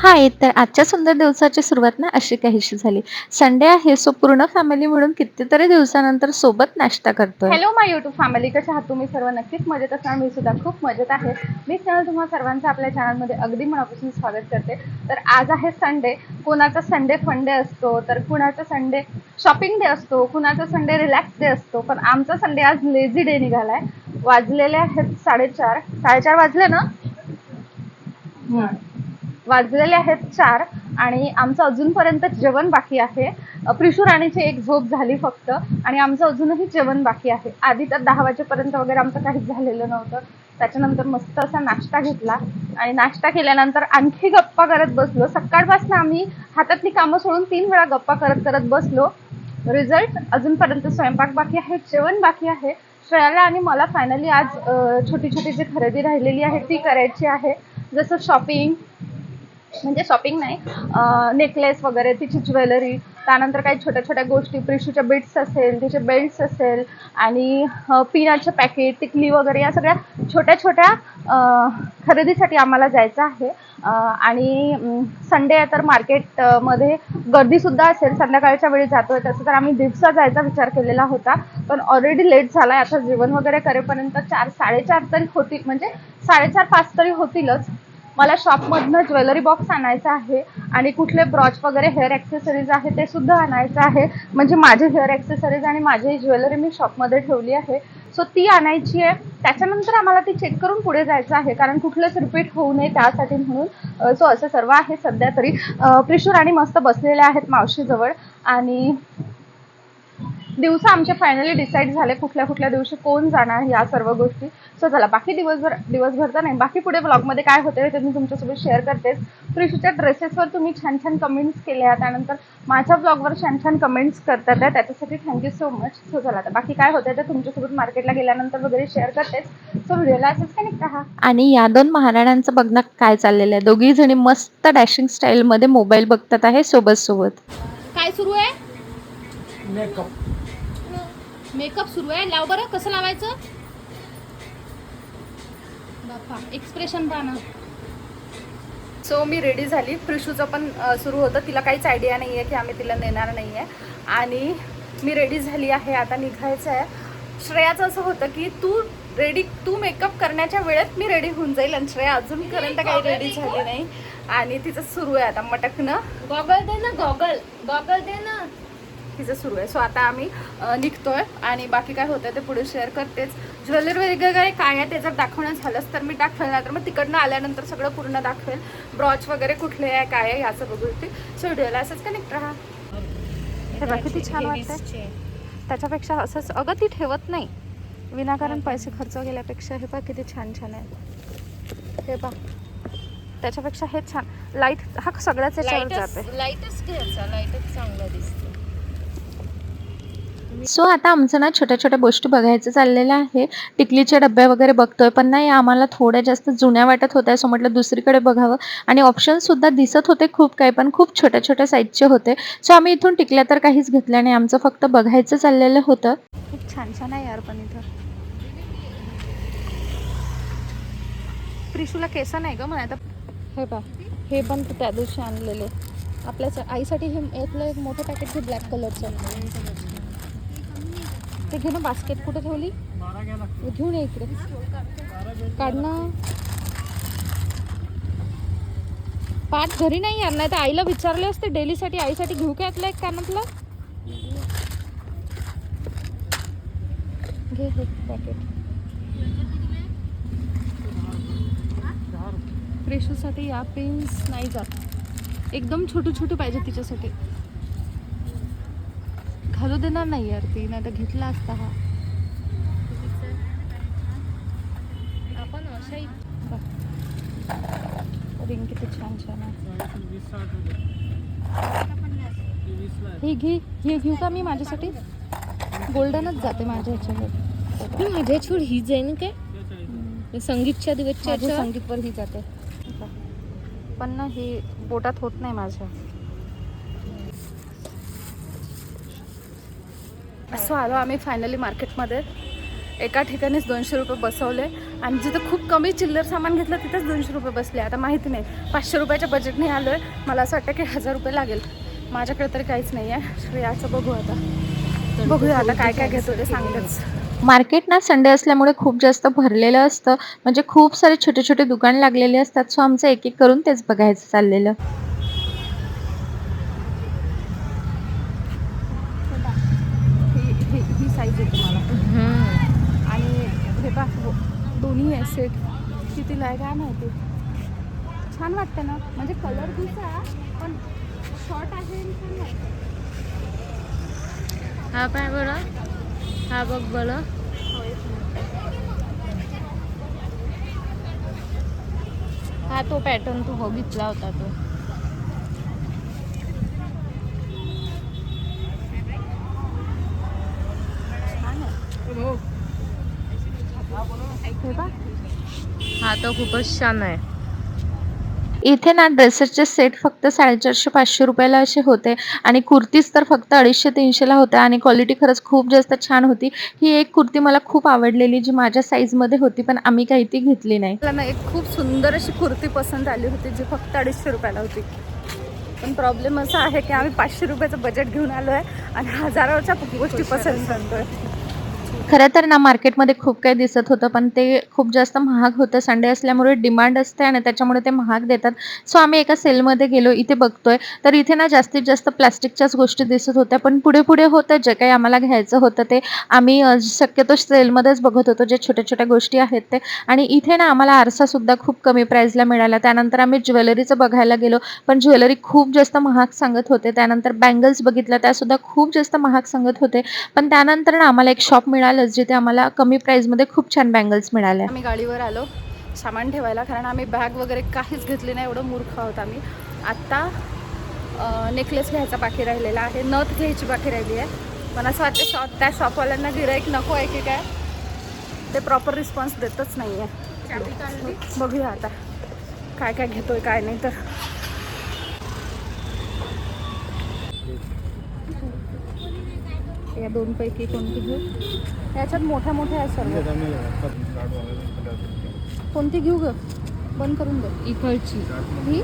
हाय, तर आजच्या सुंदर दिवसाची सुरुवात ना अशी काहीशी झाली. संडे आहे, सो पूर्ण फॅमिली मिळून कितीतरी दिवसानंतर सोबत नाश्ता करतोय. हॅलो माय यूट्यूब फॅमिली, कशा आहात तुम्ही सर्व? नक्कीच मजेत असणार. मी सुद्धा खूप मजेत आहे. मी स्नेहल तुम्हा सर्वांचं आपल्या चॅनलमध्ये अगदी मनापासून स्वागत करते. तर आज आहे संडे. कुणाचा संडे फंडे असतो, तर कुणाचा संडे शॉपिंग डे असतो, कुणाचा संडे रिलॅक्स डे असतो. पण आमचा संडे आज लेझी डे निघालाय. वाजलेले आहेत 4:30. 4:30 वाजले ना? वाजलेले आहेत 4 आणि आमचं अजूनपर्यंत जेवण बाकी आहे. प्रिशू राणीची एक झोप झाली फक्त आणि आमचं अजूनही जेवण बाकी आहे. आधी तर 10 वाजेपर्यंत वगैरे आमचं काहीच झालेलं नव्हतं. त्याच्यानंतर मस्त असा नाश्ता घेतला आणि नाश्ता केल्यानंतर आणखी गप्पा करत बसलो. सकाळपासून आम्ही हातातली कामं सोडून 3 वेळा गप्पा करत करत बसलो. रिझल्ट अजूनपर्यंत स्वयंपाक बाकी आहे, जेवण बाकी आहे. श्रेयाला आणि मला फायनली आज छोटी छोटी जी खरेदी राहिलेली आहे ती करायची आहे. जसं शॉपिंग, म्हणजे शॉपिंग नाही, नेकलेस वगैरे, तिची ज्वेलरी, त्यानंतर काही छोट्या छोट्या गोष्टी, प्रिशूच्या बिट्स असेल, तिचे बेल्ट्स असेल आणि पीनटचे पॅकेट, टिकली वगैरे, या सगळ्या छोट्या छोट्या खरेदीसाठी आम्हाला जायचं आहे. आणि संडे आहे तर मार्केटमध्ये गर्दीसुद्धा असेल. संध्याकाळच्या वेळी जातोय, तसं तर आम्ही दिवसा जायचा विचार केलेला होता, पण ऑलरेडी लेट झाला आहे. आता जेवण वगैरे करेपर्यंत 4 4:30 तरी होतील, म्हणजे 4:30-5 तरी होतीलच. मला शॉपमधनं ज्वेलरी बॉक्स आणायचा आहे आणि कुठले ब्रॉच वगैरे हेअर ॲक्सेसरीज आहे ते सुद्धा आणायचं आहे. म्हणजे माझे हेअर ॲक्सेसरीज आणि माझी ज्वेलरी मी शॉपमध्ये ठेवली आहे, सो ती आणायची आहे. त्याच्यानंतर आम्हाला ती चेक करून पुढे जायचं आहे, कारण कुठलंच रिपीट होऊ नये त्यासाठी म्हणून. सो असं सर्व आहे सध्या तरी. प्रिशू राणी मस्त बसलेल्या आहेत मावशीजवळ आणि दिवस आमचे फायनली डिसाईड झाले कुठल्या कुठल्या दिवशी कोण जाणार, या सर्व गोष्टी. सो चला, बाकी दिवसभर तर नाही, बाकी पुढे ब्लॉगमध्ये काय होते ते मी तुमच्यासोबत शेअर करतेच. प्रिशूच्या ड्रेसेसवर तुम्ही छान छान कमेंट्स केल्या, त्यानंतर माझ्या ब्लॉगवर छान छान कमेंट्स करतात आहे, त्याच्यासाठी थँक्यू सो मच. सो चला, आता बाकी काय होतं ते तुमच्यासोबत मार्केटला गेल्यानंतर वगैरे शेअर करतेच. सो व्हिडिओला असंच कनेक्ट राहा. आणि या दोन महाराण्यांचं बघ ना काय चाललेलं आहे. दोघी जणी मस्त डॅशिंग स्टाईलमध्ये मोबाईल बघतात आहे सोबत सोबत. काय सुरू आहे? मेकअप सुरू आहे. लाव बरं, कसं लावायचं बाप्पा, एक्सप्रेशन पाहणं. सो मी रेडी झाली. प्रिशूचं पण सुरू होतं. तिला काहीच आयडिया नाही आहे की आम्ही तिला नेणार नाही आहे आणि मी रेडी झाली आहे, आता निघायचं आहे. श्रेयाचं असं होतं की तू मेकअप करण्याच्या वेळेत मी रेडी होऊन जाईल, आणि श्रेया अजूनपर्यंत काही रेडी झाली नाही आणि तिचं सुरू आहे आता मटकणं. गॉगल दे ना, गॉगल दे ना, तिचं सुरू आहे. सो आता आम्ही निघतोय आणि बाकी काय होतं ते पुढे शेअर करतेच. ज्वेलरी वगैरे काय आहे ते जर दाखवणं झालंच तर मी दाखवेल, नाही तर मग तिकडनं आल्यानंतर सगळं पूर्ण दाखवेल. ब्रॉच वगैरे कुठले आहे काय आहे याचं बघू ते. सो व्हिडिओला असंच कनेक्ट राहा. हे बघ किती छान वाटतंय. त्याच्यापेक्षा असंच, अगं ती ठेवत नाही विनाकारण पैसे खर्च केल्यापेक्षा. हे बघ किती छान छान आहे. हे बघ, त्याच्यापेक्षा हे छान. लाईट हा सगळ्याच याच्यावर जाते. लाईटच घ्यायचा, लाईटच चांगला दिसतो. सो आता आमचं ना छोट्या छोट्या गोष्टी बघायचं चाललेलं आहे. टिकलीचे डब्बे वगैरे बघतोय, पण नाही आम्हाला थोड्या जास्त जुन्या वाटत होत्या, सो म्हटलं दुसरीकडे बघावं. आणि ऑप्शनसुद्धा दिसत होते खूप काही, पण खूप छोट्या छोट्या साईजचे होते. सो आम्ही इथून टिकल्या तर काहीच घेतल्या नाही, आमचं फक्त बघायचं चाललेलं होतं. खूप छान छान आहे यार. पण इथं प्रिशूला केस नाही ग म्हणायचं. हे बा, हे पण त्या दिवशी आणलेले आपल्या आईसाठी. हे यातलं एक मोठं पॅकेट घे ब्लॅक कलरचं. ते घे ना. बास्केट कुठे ठेवली? घेऊन ये इकडे. काढ ना. पाठ घरी नाही यार, नाही तर आईला विचारले असते डेलीसाठी. आईसाठी घेऊ का यातलं एक कानातलं? घे हे पॅकेट. प्रेशूसाठी या पिन्स नाही जात, एकदम छोटू छोटू पाहिजे तिच्यासाठी. घालू देणार नाही यार ती, नाही तर घेतला असता हा. आपण अशा रिंग किती छान छान आहे. हे घे, हे घेऊ का मी माझ्यासाठी? गोल्डनच जाते माझ्या ह्याच्यावर. माझ्या छोड ही जाईन काय संगीतच्या दिवसच्या संगीतवर ही जाते, पण ना हे बोटात होत नाही माझ्या. असं आलो आम्ही फायनली मार्केटमध्ये. एका ठिकाणीच 200 रुपये बसवले आणि जिथं खूप कमी चिल्लर सामान घेतलं तिथेच 200 रुपये बसले. आता माहिती नाही, 500 रुपयाच्या बजेटने आलो आहे. मला असं वाटतं की 1000 रुपये लागेल. माझ्याकडे तरी काहीच नाही आहे. श्रेयाचं बघूया आता काय काय घेतो ते सांगतेच. मार्केट ना संडे असल्यामुळे खूप जास्त भरलेलं असतं, म्हणजे खूप सारे छोटे छोटे दुकान लागलेले असतात. सो आमचं एक एक करून तेच बघायचं चाललेलं. ही साईज आहे तुम्हाला आणि हे बा दोन्ही आहे सेट. कितीला आहे काय माहिती. छान वाटतं ना, म्हणजे कलर दुसरा पण शॉर्ट आहे आणि छान वाटतं. हा पाय बरं, हा बघ बरं. हा तो पॅटर्न तू बघितला होता तो. हा तो खूपच छान आहे. इथे ना ड्रेसेसचे सेट फक्त 450-500 रुपयाला असे होते आणि कुर्तीज तर फक्त 250-300ला होत्या आणि क्वालिटी खरंच खूप जास्त छान होती. ही एक कुर्ती मला खूप आवडलेली, जी माझ्या साईजमध्ये होती, पण आम्ही काही ती घेतली नाही. मला ना एक खूप सुंदर अशी कुर्ती पसंत आली होती, जी फक्त 250 रुपयाला होती. पण प्रॉब्लेम असा आहे की आम्ही 500 रुपयाचं बजेट घेऊन आलो आहे आणि हजाराच्या गोष्टी पसंत करतोय. खरं तर ना मार्केटमध्ये खूप काही दिसत होतं, पण ते खूप जास्त महाग होतं. संडे असल्यामुळे डिमांड असते आणि त्याच्यामुळे ते महाग देतात. सो आम्ही एका सेलमध्ये गेलो. इथे बघतोय तर इथे ना जास्तीत जास्त प्लास्टिकच्याच गोष्टी दिसत होत्या, पण पुढे पुढे होतं जे काही आम्हाला घ्यायचं होतं ते आम्ही शक्यतो सेलमध्येच बघत होतो, जे छोट्या छोट्या गोष्टी आहेत ते. आणि इथे ना आम्हाला आरसासुद्धा खूप कमी प्राईजला मिळाला. त्यानंतर आम्ही ज्वेलरीचं बघायला गेलो, पण ज्वेलरी खूप जास्त महाग सांगत होते. त्यानंतर बँगल्स बघितल्या, त्यासुद्धा खूप जास्त महाग सांगत होते. पण त्यानंतर ना आम्हाला एक शॉप मिळालं जिथे आम्हाला कमी प्राईजमध्ये खूप छान बँगल्स मिळाल्या. आम्ही गाडीवर आलो सामान ठेवायला, कारण आम्ही बॅग वगैरे काहीच घेतली नाही, एवढं मूर्ख आहोत आम्ही. आत्ता नेकलेस घ्यायचा बाकी राहिलेला आहे, नथ घ्यायची बाकी राहिली आहे. मला असं वाटतं त्या शॉपवाल्यांना गिऱ्हाईक नको आहे की काय, ते प्रॉपर रिस्पॉन्स देतच नाही आहे. बघूया आता काय काय घेतोय काय नाही. तर या दोनपैकी कोणती घेऊ? याच्यात मोठ्या मोठ्या आहे सर्व. कोणती घेऊ ग? बंद करून दे इकडची ही.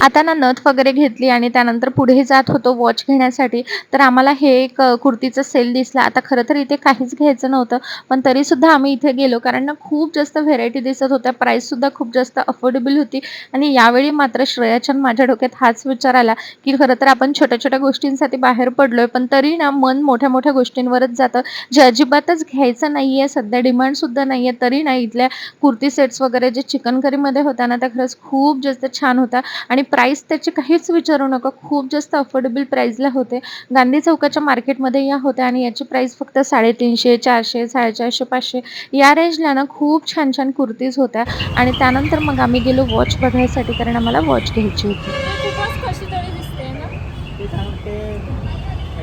आता ना नथ वगैरे घेतली आणि त्यानंतर पुढे जात होतो वॉच घेण्यासाठी. तर आम्हाला हे एक कुर्तीचं सेल दिसला. आता खरं तर इथे काहीच घ्यायचं नव्हतं, पण तरीसुद्धा आम्ही इथे गेलो, कारण ना खूप जास्त व्हेरायटी दिसत होत्या. प्राईससुद्धा खूप जास्त अफोर्डेबल होती. आणि यावेळी मात्र श्रेयाच्या माझ्या डोक्यात हाच विचार आला की खरं तर आपण छोट्या छोट्या गोष्टींसाठी बाहेर पडलोय, पण तरी ना मन मोठ्या मोठ्या गोष्टींवरच जातं, जे अजिबातच घ्यायचं नाही आहे. सध्या डिमांडसुद्धा नाही आहे, तरी ना इथल्या कुर्ती सेट्स वगैरे जे चिकनकरीमध्ये होत्या ना, त्या खरंच खूप जास्त छान होत्या. आणि प्राईस त्याची काहीच विचारू नका, खूप जास्त अफोर्डेबल प्राईसला होते. गांधी चौकाच्या मार्केटमध्ये या होत्या आणि याची प्राईस फक्त 350, 400, 450, 500 या रेंजला ना खूप छान छान कुर्तीज होत्या. आणि त्यानंतर मग आम्ही गेलो वॉच बघायसाठी, कारण आम्हाला वॉच घ्यायची होती. खूपच कशी तरी दिसते ना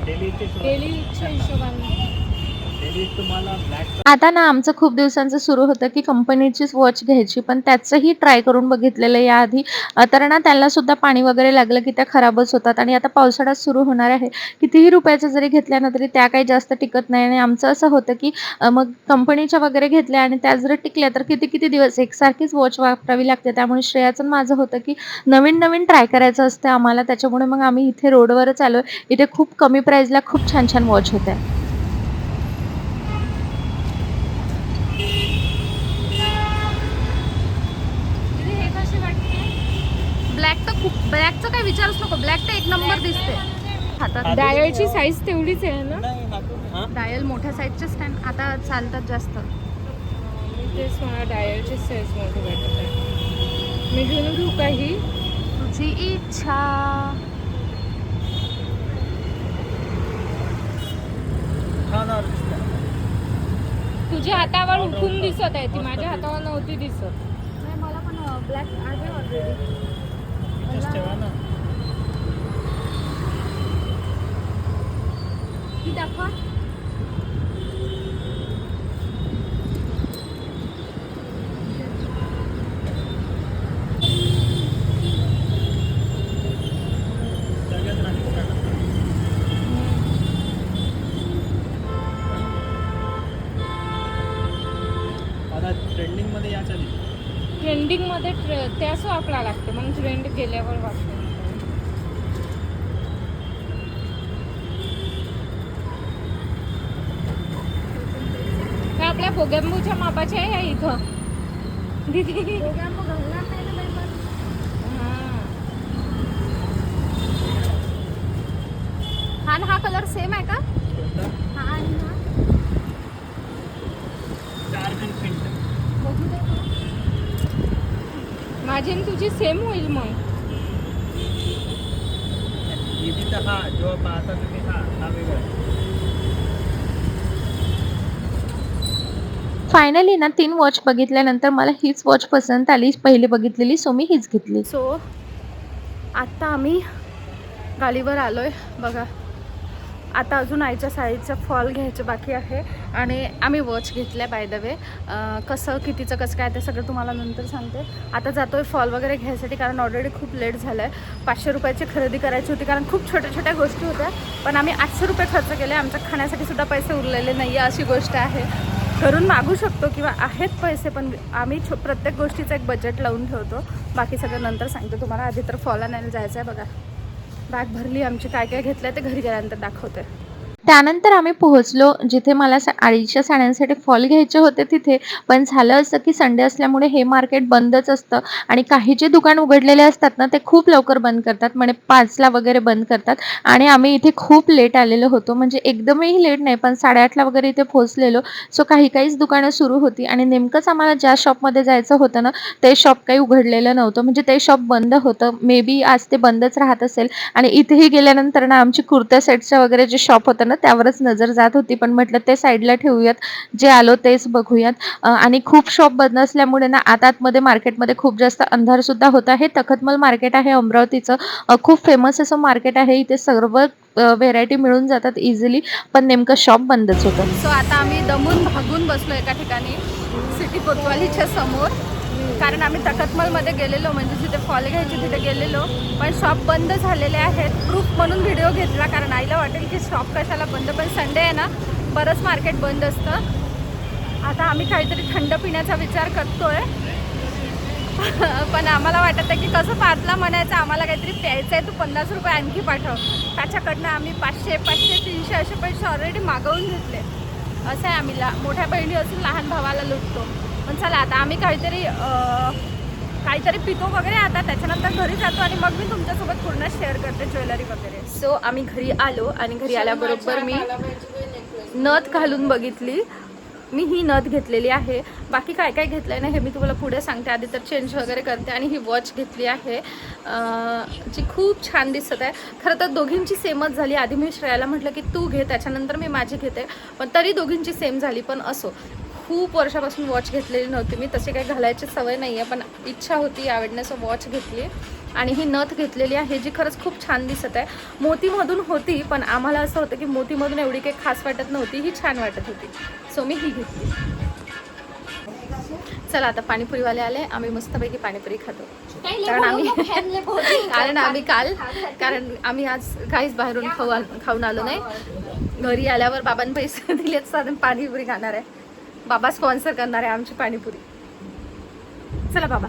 डेलीच्या हिशोबाने. आता ना आमचं खूप दिवसांचं सुरू होतं की कंपनीचीच वॉच घ्यायची, पण त्याचंही ट्राय करून बघितलेलं याआधी. तर ना त्याला सुद्धा पाणी वगैरे लागलं की त्या खराबच होतात. आणि आता पावसाळा सुरू होणार आहे, कितीही रुपयाच्या जरी घेतल्या ना तरी त्या काही जास्त टिकत नाही. आणि आमचं असं होतं की मग कंपनीच्या वगैरे घेतल्या आणि त्या जर टिकल्या तर किती किती दिवस एकसारखीच वॉच वापरावी लागते. त्यामुळे श्रेयाचं माझं होतं की नवीन नवीन ट्राय करायचं असतं आम्हाला. त्याच्यामुळे मग आम्ही इथे रोडवरच आलो. इथे खूप कमी प्राईजला खूप छान छान वॉच होत्या. हे कशी वाटते? ब्लॅकचं काही विचारूच नको, ब्लॅक तर एक नंबर दिसते हातात. डायलची साईज तेवढीच आहे ना? डायल मोठ्या साईजचे स्टँड आता चालतात जास्त. तेच मला डायलची साईज मोठी वाटत आहे. मी घेऊन घेऊ काही? तुझी इच्छा. तुझ्या हातावर उठून दिसत आहे, ती माझ्या हातावर नव्हती दिसत. नाही, मला पण ब्लॅक आहे ऑलरेडी. ही दाखवा. त्या स्वॅपला लागते, मग ट्रेंड गेल्यावर वाटतं. आपल्या बोगंबूच्या मापाच्या आहे या इथं दीदी. हा कलर सेम आहे का? हा आणि हा माझी आणि तुझी सेम होईल मग. हा जो पाहता तुम्ही हा वेगळा. फायनली ना 3 वॉच बघितल्यानंतर मला हीच वॉच पसंत आली, पहिली बघितलेली, सो मी हीच घेतली. सो आत्ता आम्ही गाडीवर आलोय बघा. आता अजून आईच्या साडीचा फॉल घ्यायचं बाकी आहे आणि आम्ही वॉच घेतल्या बाय द वे. कसं कितीचं कसं काय ते सगळं तुम्हाला नंतर सांगते. आता जातोय फॉल वगैरे घ्यायसाठी, कारण ऑलरेडी खूप लेट झालं आहे. 500 रुपयाची खरेदी करायची होती, कारण खूप छोट्या छोट्या गोष्टी होत्या, पण आम्ही 800 रुपये खर्च केले. आमच्या खाण्यासाठी सुद्धा पैसे उरलेले नाही आहे, अशी गोष्ट आहे. घरून मागू शकतो किंवा आहेत पैसे, पण आम्ही प्रत्येक गोष्टीचं एक बजेट लावून ठेवतो. बाकी सगळं नंतर सांगते तुम्हाला. आधी तर फॉल आणायला जायचं आहे बघा. बॅग भरली आमची, काय काय घेतलं आहे ते घरी गेल्यानंतर दाखवते. त्यानंतर आम्ही पोहोचलो जिथे मला आईच्या साड्यांसाठी फॉल घ्यायचे होते तिथे. पण झालं असं की संडे असल्यामुळे हे मार्केट बंदच असतं आणि काही जे दुकान उघडलेले असतात ना ते खूप लवकर बंद करतात, म्हणजे 5ला वगैरे बंद करतात. आणि आम्ही इथे खूप लेट आलेलो होतो, म्हणजे एकदमही लेट नाही, पण 8:30ला वगैरे इथे पोहोचलेलो. सो काहीच दुकानं सुरू होती आणि नेमकंच आम्हाला ज्या शॉपमध्ये जायचं होतं ना ते शॉप काही उघडलेलं नव्हतं, म्हणजे ते शॉप बंद होतं. मे बी आज ते बंदच राहत असेल. आणि इथेही गेल्यानंतर ना आमची कुर्ता सेटचं वगैरे जे शॉप होतं ना त्यावरच नजर जात होती, पण म्हटलं ते साईडला ठेवूयात, जे आलो तेच बघूयात. आणि खूप शॉप बंद असल्यामुळे ना आतमध्ये मार्केटमध्ये खूप जास्त अंधार सुद्धा होता. हे तखतमल मार्केट आहे अमरावतीचं, खूप फेमस असं मार्केट आहे. इथे सर्व व्हेरायटी मिळून जातात इझिली, पण नेमकं शॉप बंदच होतं. सो आता आम्ही दमून भागून बसलो एका ठिकाणी सिटी कोतवालीच्या समोर, कारण आम्ही तखतमलमध्ये गेलेलो, म्हणजे जिथे फॉल घ्यायची तिथे गेलेलो, पण शॉप बंद झालेले आहेत. प्रूफ म्हणून व्हिडिओ घेतला, कारण आईला वाटेल की शॉप कशाला बंद, पण संडे आहे ना बरंच मार्केट बंद असतं. आता आम्ही काहीतरी थंड पिण्याचा विचार करतोय, पण आम्हाला वाटत आहे की कसं 5ला म्हणायचं आम्हाला काहीतरी प्यायचं आहे, तू 50 रुपये आणखी पाठव. त्याच्याकडनं आम्ही 500, 300 असे पैसे ऑलरेडी मागवून घेतले. असं आहे, आम्ही मोठ्या बहिणी असून लहान भावाला लुटतो. पण चला आता आम्ही काहीतरी पितो वगैरे. आता त्याच्यानंतर घरी जातो आणि मग मी तुमच्यासोबत पूर्ण शेअर करते ज्वेलरी वगैरे. सो आम्ही घरी आलो आणि घरी आल्याबरोबर मी नथ घालून बघितली. मी ही नथ घेतलेली आहे. बाकी काय काय घेतलं आहे ना हे मी तुम्हाला पुढे सांगते. आधी तर चेंज वगैरे करते. आणि ही वॉच घेतली आहे जी खूप छान दिसत आहे. खरं तर दोघींची सेमच झाली. आधी मी श्रेयाला म्हटलं की तू घे, त्याच्यानंतर मी माझी घेते, पण तरी दोघींची सेम झाली. पण असो, खूप वर्षापासून वॉच घेतलेली नव्हती मी, तशी काही घालायची सवय नाही आहे, पण इच्छा होती आवडण्याचं वॉच घेतली. आणि ही नथ घेतलेली आहे जी खरंच खूप छान दिसत आहे. मोतीमधून होती, पण आम्हाला असं होतं की मोतीमधून एवढी काही खास वाटत नव्हती, ही छान वाटत होती, सो मी ही घेतली. चला आता पाणीपुरीवाले आले, आम्ही मस्तपैकी पाणीपुरी खातो. कारण आम्ही आज काहीच बाहेरून खाऊन आलो नाही. घरी आल्यावर बाबांनी पैसे दिलेत, साधन पाणीपुरी खाणार आहे. बाबा स्पॉन्सर करणार आहे आमची पाणीपुरी. चला बाबा.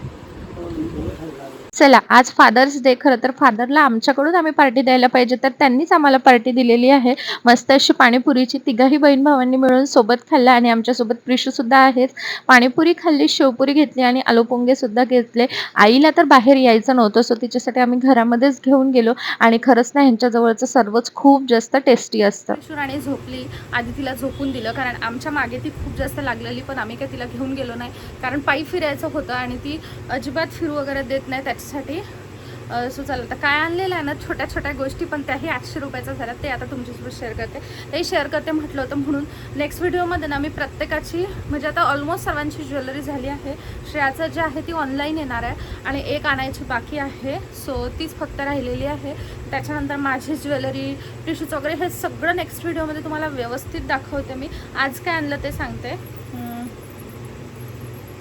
चला, आज फादर्स डे. खरं तर फादरला आमच्याकडून आम्ही पार्टी द्यायला पाहिजे, तर त्यांनीच आम्हाला पार्टी दिलेली आहे. मस्त अशी पाणीपुरीची तिघाही बहीण भावांनी मिळून सोबत खाल्ला. आणि आमच्यासोबत प्रिशूसुद्धा आहेत. पाणीपुरी खाल्ली, शेवपुरी घेतली आणि आलू पोंगेसुद्धा घेतले. आईला तर बाहेर यायचं नव्हतं, सो तिच्यासाठी आम्ही घरामध्येच घेऊन गेलो. आणि खरंच ना ह्यांच्याजवळचं सर्वच खूप जास्त टेस्टी असतं. प्रिशूराणी झोपली, आधी तिला झोपून दिलं, कारण आमच्या मागे ती खूप जास्त लागलेली, पण आम्ही काय तिला घेऊन गेलो नाही, कारण पायी फिरायचं होतं आणि ती अजिबात फिरू वगैरे देत नाही त्याच्यासाठी. सो चला, आता काय आणलेलं आहे ना छोट्या छोट्या गोष्टी, पण त्याही 800 रुपयाचा झाला, ते आता तुमच्यासोबत शेअर करते. तेही शेअर करते म्हटलं होतं म्हणून. नेक्स्ट व्हिडिओमध्ये ना मी प्रत्येकाची, म्हणजे आता ऑलमोस्ट सर्वांची ज्वेलरी झाली आहे. श्रेयाचं जे आहे ती ऑनलाईन येणार आहे आणि एक आणायची बाकी आहे, सो तीच फक्त राहिलेली आहे. त्याच्यानंतर माझी ज्वेलरी, टिश्यूज वगैरे हे सगळं नेक्स्ट व्हिडिओमध्ये तुम्हाला व्यवस्थित दाखवते मी. आज काय आणलं ते सांगते.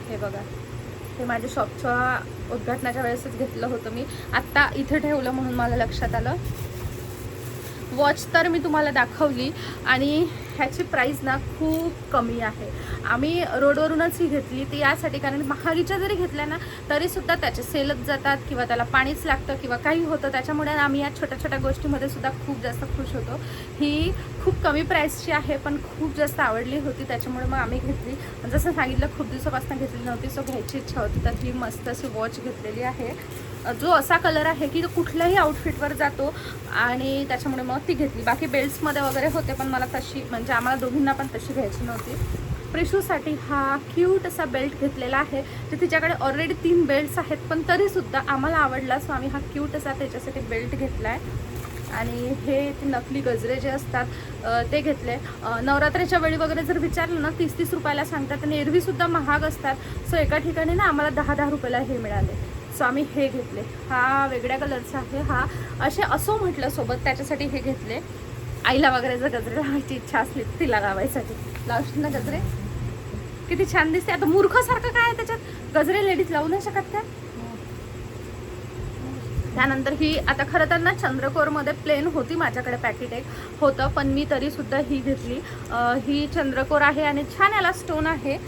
हे बघा, हे माझ्या शॉपच्या उद्घाटनाच्या वेळेसच घेतलं होतं मी. आत्ता इथे ठेवलं म्हणून मला लक्षात आलं. वॉच तर मी तुम्हाला दाखवली आणि ह्याची प्राईस ना खूप कमी आहे. आम्ही रोडवरूनच ही घेतली ती यासाठी, कारण महागीच्या जरी घेतल्या ना तरीसुद्धा त्याचे सेलच जातात किंवा त्याला पाणीच लागतं किंवा काही होतं, त्याच्यामुळे आम्ही या छोट्या छोट्या गोष्टीमध्ये सुद्धा खूप जास्त खुश होतो. ही खूप कमी प्राईसची आहे पण खूप जास्त आवडली होती, त्याच्यामुळे मग आम्ही घेतली. जसं सांगितलं खूप दिवसापासून घेतली नव्हती, सो घ्यायची इच्छा होती, तर ही मस्त अशी वॉच घेतलेली आहे. जो असा कलर आहे की तो कुठल्याही आउटफिटवर जातो आणि त्याच्यामुळे मग ती घेतली. बाकी बेल्ट्समध्ये वगैरे होते पण मला तशी, म्हणजे आम्हाला दोघींना पण तशी घ्यायची नव्हती. प्रिशूसाठी हा क्यूट असा बेल्ट घेतलेला आहे. तर तिच्याकडे ऑलरेडी 3 बेल्ट्स आहेत पण तरीसुद्धा आम्हाला आवडला, सो आम्ही हा क्यूट असा त्याच्यासाठी बेल्ट घेतला आहे. आणि हे ते नकली गजरे जे असतात ते घेतले. नवरात्रीच्या वेळी वगैरे जर विचारलं ना 30-30 रुपयाला सांगतात आणि एरवीसुद्धा महाग असतात. सो एका ठिकाणी ना आम्हाला 10-10 रुपयाला हे मिळाले, सो आम्ही हे घेतले. हा वेगळ्या कलरचा आहे. हा असे असो म्हटलं सोबत, त्याच्यासाठी हे घेतले. आईला वगैरे जर गजरे लावायची इच्छा असली तिला लावायसाठी. लावशील ना गजरे? किती छान दिसते. आता मूर्खासारखं काय आहे त्याच्यात, गजरे लेडीज लावू नाही शकत का? त्यानंतर ही आता खरं तर ना चंद्रकोरमध्ये प्लेन होती माझ्याकडे, पॅकेट एक होतं पण मी तरीसुद्धा ही घेतली. ही चंद्रकोर आहे आणि छान याला स्टोन आहे,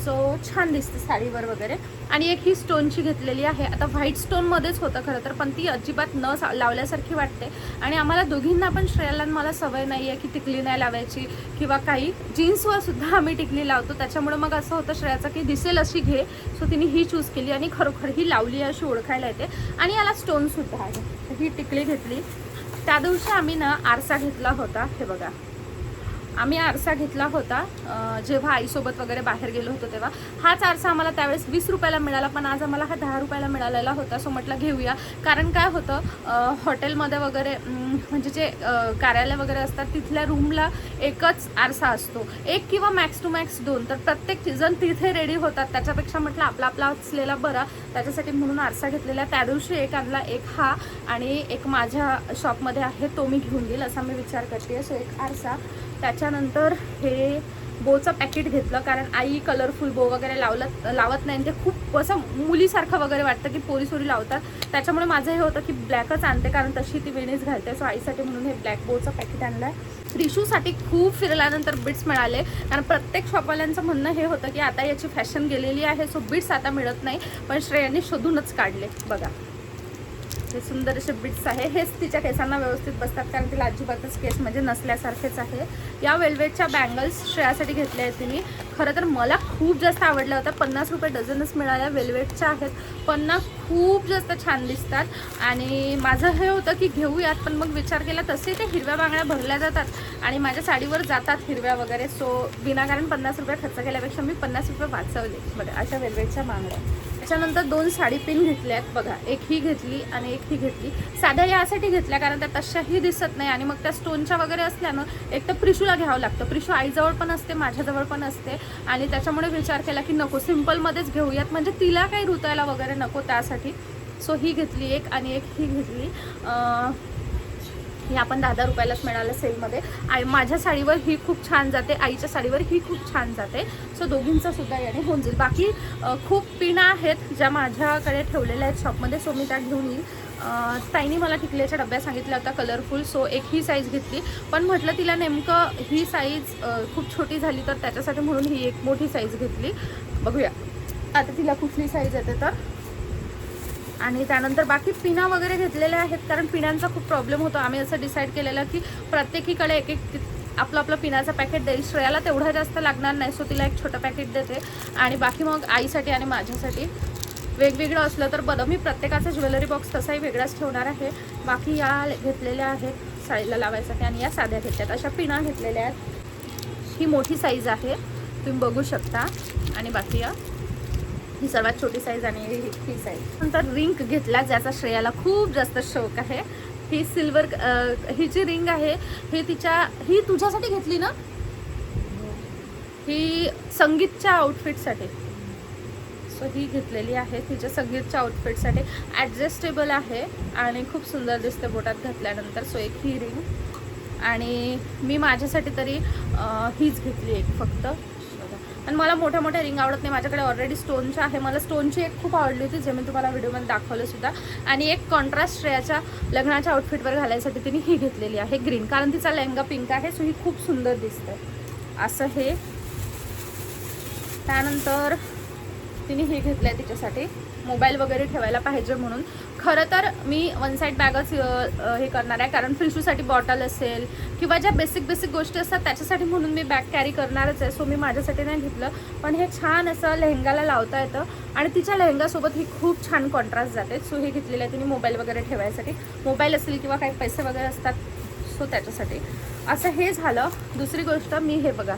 सो छान दिसते साडीवर वगैरे. आणि एक ही स्टोनची घेतलेली आहे. आता व्हाईट स्टोनमध्येच होतं खरं तर, पण ती अजिबात न लावल्यासारखी वाटते. आणि आम्हाला दोघींना पण, श्रेयाला मला सवय नाही आहे की टिकली नाही लावायची किंवा काही. जीन्सवर सुद्धा आम्ही टिकली लावतो, त्याच्यामुळे मग असं होतं श्रेयाचं की दिसेल अशी घे, सो तिने ही चूज केली आणि खरोखर ही लावली अशी ओळखायला येते. आणि याला स्टोनसुद्धा आहे. ही टिकली घेतली. त्या दिवशी आम्ही ना आरसा घेतला होता. हे बघा, आम्ही आरसा घेतला होता जेव्हा आईसोबत वगैरे बाहेर गेलो होतो तेव्हा. हाच आरसा आम्हाला त्यावेळेस 20 रुपयाला मिळाला, पण आज आम्हाला हा 10 रुपयाला मिळालेला होता. सो म्हटलं घेऊया, कारण काय होतं हॉटेलमध्ये वगैरे म्हणजे जे कार्यालय वगैरे असतात तिथल्या रूमला एकच आरसा असतो, एक किंवा मॅक्स टू मॅक्स 2, तर प्रत्येक जण तिथे रेडी होतात. त्याच्यापेक्षा म्हटलं आपला आपला असलेला बरा, त्याच्यासाठी म्हणून आरसा घेतलेला. त्या दिवशी एक आणला, एक हा आणि एक माझ्या शॉपमध्ये आहे तो मी घेऊन येईल असा मी विचार करते. सो एक आरसा. त्याच्यानंतर हे बोचं पॅकेट घेतलं, कारण आई कलरफुल बो वगैरे लावत नाही, ते खूप असं मुलीसारखं वगैरे वाटतं की पोरी लावतात. त्याच्यामुळे माझं हे होतं की ब्लॅकच आणते, कारण तशी ती वेणीच घालते. सो आईसाठी म्हणून हे ब्लॅक बोचं पॅकेट आणलं आहे. रिशूसाठी खूप फिरल्यानंतर बिट्स मिळाले, कारण प्रत्येक शॉपवाल्यांचं म्हणणं हे होतं की आता याची फॅशन गेलेली आहे, सो बिट्स आता मिळत नाही, पण श्रेयाने शोधूनच काढले. बघा हे सुंदर असे बिट्स आहे. हेच तिच्या केसांना व्यवस्थित बसतात, कारण तिला अजिबातच केस म्हणजे नसल्यासारखेच आहे. या वेल्वेटच्या बँगल्स श्रेयासाठी घेतल्या आहेत तिने. खरं तर मला खूप जास्त आवडल्या होत्या. 50 रुपये डझनच मिळाल्या. वेल्वेटच्या आहेत पण ना खूप जास्त छान दिसतात. आणि माझं हे होतं की घेऊयात, पण मग विचार केला तसे ते हिरव्या बांगड्या भरल्या जातात आणि माझ्या साडीवर जातात हिरव्या वगैरे, सो विनाकारण 50 रुपये खर्च केल्यापेक्षा मी 50 रुपये वाचवले. बघा अशा वेल्वेटच्या बांगड्या. त्याच्यानंतर 2 साडी पिन घेतल्या आहेत. बघा एक ही घेतली आणि एक ही घेतली. साध्या यासाठी घेतल्या कारण त्या तशाही दिसत नाही आणि मग त्या स्टोनच्या वगैरे असल्यानं एक तर प्रिशूला घ्यावं लागतं. प्रिशू आईजवळ पण असते, माझ्याजवळ पण असते आणि त्याच्यामुळे विचार केला की नको, सिम्पलमध्येच घेऊयात, म्हणजे तिला काही रुतायला वगैरे नको त्यासाठी. सो ही घेतली एक आणि एक ही घेतली. ही आपण 10-10 रुपयालाच मिळालं सेलमध्ये. माझ्या साडीवर ही खूप छान जाते, आईच्या साडीवर ही खूप छान जाते. सो दोघींचा सुद्धा याने होऊन जाईल. बाकी खूप पिना आहेत ज्या माझ्याकडे ठेवलेल्या आहेत शॉपमध्ये, सो मी त्या घेऊन येईल. ताईनी मला टिकल्याच्या डब्या सांगितल्या होत्या कलरफुल, सो एक ही साईज घेतली, पण म्हटलं तिला नेमकं ही साईज खूप छोटी झाली तर त्याच्यासाठी म्हणून ही एक मोठी साईज घेतली. बघूया आता तिला कुठली साईज येते तर. आणि त्यानंतर बाकी पिना वगैरे घेतलेल्या आहेत, कारण पिण्यांचा खूप प्रॉब्लेम होतो. आम्ही असं डिसाईड केलेलं की प्रत्येकीकडे एक एक आपलं पिण्याचं पॅकेट देईल. श्रेयाला तेवढं जास्त लागणार नाही, सो तिला एक छोटं पॅकेट देते आणि बाकी मग आईसाठी आणि माझ्यासाठी वेगवेगळं असलं तर बरं. मी प्रत्येकाचा ज्वेलरी बॉक्स तसाही वेगळाच ठेवणार आहे. बाकी या घेतलेल्या आहेत साडीला लावायसाठी आणि या साध्या घेतल्यात. अशा पिना घेतलेल्या आहेत. ही मोठी साईज आहे तुम्ही बघू शकता आणि बाकी या ही सर्वात छोटी साईज आणि ही साईज. नंतर रिंग घेतला ज्याचा श्रेयाला खूप जास्त शौक आहे. ही सिल्वर ही जी रिंग आहे ही तुझ्यासाठी घेतली ना, ही संगीतच्या आउटफिटसाठी. सो ही घेतलेली आहे तिच्या संगीतच्या आउटफिटसाठी. ॲडजस्टेबल आहे आणि खूप सुंदर दिसते बोटात घातल्यानंतर. सो एक ही रिंग आणि मी माझ्यासाठी तरी हीच घेतली एक फक्त. आणि मला मोठ्या मोठ्या रिंग आवडत नाही, माझ्याकडे ऑलरेडी स्टोनच्या आहे. मला स्टोनची एक खूप आवडली होती, जे मी तुम्हाला व्हिडिओमध्ये दाखवलं सुद्धा. आणि एक कॉन्ट्रास्ट श्रेयाच्या लग्नाच्या आउटफिटवर घालायसाठी तिने ही घेतलेली आहे ग्रीन, कारण तिचा लेहंगा पिंक आहे, सो ही खूप सुंदर दिसते. असं हे. त्यानंतर तिने हे घेतलं आहे तिच्यासाठी मोबाईल वगैरे ठेवायला पाहिजे म्हणून. खरं तर मी वन साईड बॅगच हे करणार आहे, कारण फ्रिशूसाठी बॉटल असेल किंवा ज्या बेसिक गोष्टी असतात त्याच्यासाठी म्हणून मी बॅग कॅरी करणारच आहे. सो मी माझ्यासाठी नाही घेतलं, पण हे छान असं लेहंगाला लावता येतं आणि तिच्या लेहंगासोबत ही खूप छान कॉन्ट्रास्ट जाते. सो हे घेतलेलं आहे तिने मोबाईल वगैरे ठेवायसाठी, मोबाईल असेल किंवा काही पैसे वगैरे असतात, सो त्याच्यासाठी. असं हे झालं. दुसरी गोष्ट, मी हे बघा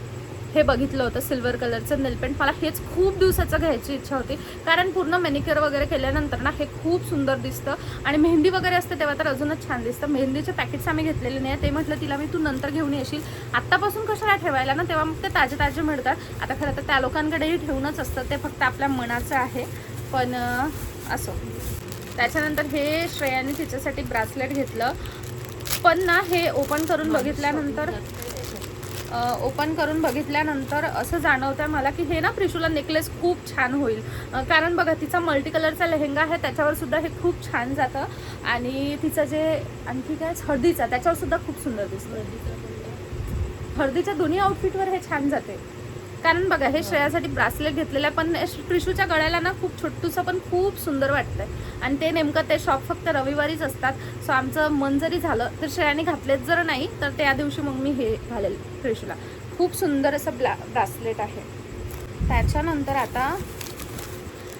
हे बघितलं होतं सिल्वर कलरचं नेलपेंट. मला हेच खूप दिवसाचं घ्यायची इच्छा होती, कारण पूर्ण मॅनिक्युअर वगैरे केल्यानंतर ना हे खूप सुंदर दिसतं आणि मेहंदी वगैरे असते तेव्हा तर अजूनच छान दिसतं. मेहंदीचे पॅकेट्स आम्ही घेतलेले नाही, ते म्हटलं तिला मी तू नंतर घेऊन येशील, आत्तापासून कशाला ठेवायला ना, तेव्हा मग ते ताजे मिळतात. आता खरं तर त्या लोकांकडेही ठेवूनच असतं, ते फक्त आपल्या मनाचं आहे. पण असो. त्याच्यानंतर हे श्रेयाने तिच्यासाठी ब्रासलेट घेतलं, पण ना हे ओपन करून बघितल्यानंतर असं जाणवतं मला की हे ना प्रिशूला नेकलेस खूप छान होईल. कारण बघा तिचा मल्टी कलरचा लेहंगा आहे, त्याच्यावर सुद्धा हे खूप छान जातं. आणि तिचं जे आणखी काय हळदीचा, त्याच्यावर सुद्धा खूप सुंदर दिसतं. हळदीच्या दोन्ही आउटफिटवर हे छान जाते. कारण बघा हे श्रेयासाठी ब्रासलेट घेतलेलं आहे, पण प्रिशूच्या गळ्याला ना खूप छोटूसं पण खूप सुंदर वाटतंय. आणि ते नेमकं ते शॉप फक्त रविवारीच असतात. सो आमचं मन जरी झालं तर श्रेयाने घातलेच जर नाही तर त्या दिवशी मग मी हे घालेल प्रिशूला. खूप सुंदर असं ब्रासलेट आहे. त्याच्यानंतर आता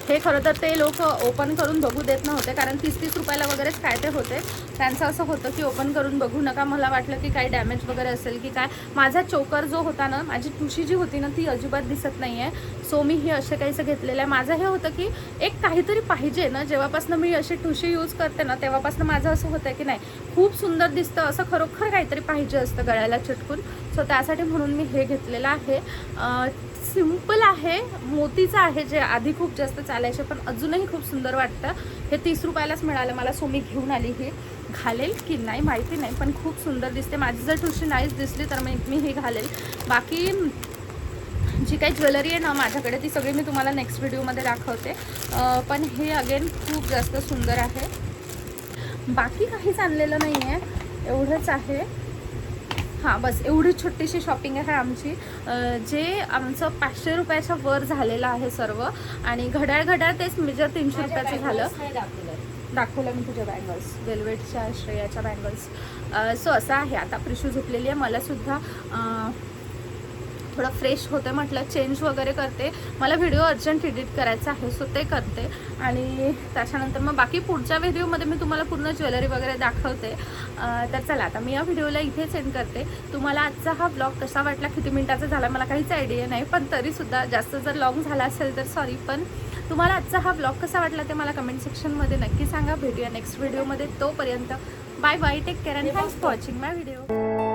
हे खरं तर ते लोक ओपन करून बघू देत नव्हते, कारण 30 रुपयाला वगैरेच काय ते होते. त्यांचं असं होतं की ओपन करून बघू नका. मला वाटलं की काही डॅमेज वगैरे असेल की काय. माझा चोकर जो होता ना, माझी ठुशी जी होती ना, ती अजिबात दिसत नाही आहे. सो मी हे असे काहीसं घेतलेलं आहे. माझं हे होतं की एक काहीतरी पाहिजे ना, जेव्हापासून मी अशी ठुशी यूज करते ना, तेव्हापासून माझं असं होतं की नाही खूप सुंदर दिसतं, असं खरोखर काहीतरी पाहिजे असतं गळ्याला चिटकून. सो त्यासाठी म्हणून मी हे घेतलेलं आहे. सिम्पल आहे, मोतीचं आहे, जे आधी खूप जास्त चालायचे पण अजूनही खूप सुंदर वाटतं. हे 30 रुपयालाच मिळालं मला, सो मी घेऊन आली. हे घालेल की नाही माहिती नाही, पण खूप सुंदर दिसते. माझी जर ठुशी नाहीच दिसली तर मी हे घालेल. बाकी जी काही ज्वेलरी आहे ना माझ्याकडे, ती सगळी मी तुम्हाला नेक्स्ट व्हिडिओमध्ये दाखवते. पण हे अगेन खूप जास्त सुंदर आहे. बाकी काहीच आणलेलं नाही आहे, एवढंच आहे. हां बस एवढी छोटीशी शॉपिंग आहे आमची, जे आमचं 500 रुपयाच्या वर झालेलं आहे सर्व. आणि घड्याळ तेच मेजर 300 रुपयाचं झालं. दाखवलं मी तुझ्या बँगल्स, वेल्वेटच्या श्रेयाच्या बँगल्स. सो असं आहे. आता प्रिशू झोपलेली आहे, मला सुद्धा थोडं फ्रेश होतं, म्हटलं चेंज वगैरे करते. मला व्हिडिओ अर्जंट एडिट करायचा आहे, सो ते करते. आणि त्याच्यानंतर मग बाकी पुढच्या व्हिडिओमध्ये मी तुम्हाला पूर्ण ज्वेलरी वगैरे दाखवते. तर चला आता मी या व्हिडिओला इथेच एंड करते. तुम्हाला आजचा हा ब्लॉग कसा वाटला, किती मिनिटाचा झाला मला काहीच आयडिया नाही, पण तरीसुद्धा जास्त जर लॉंग झाला असेल तर सॉरी. पण तुम्हाला आजचा हा ब्लॉग कसा वाटला ते मला कमेंट सेक्शनमध्ये नक्की सांगा. भेटूया नेक्स्ट व्हिडिओमध्ये. तोपर्यंत bye bye, take care and thanks for watching my video.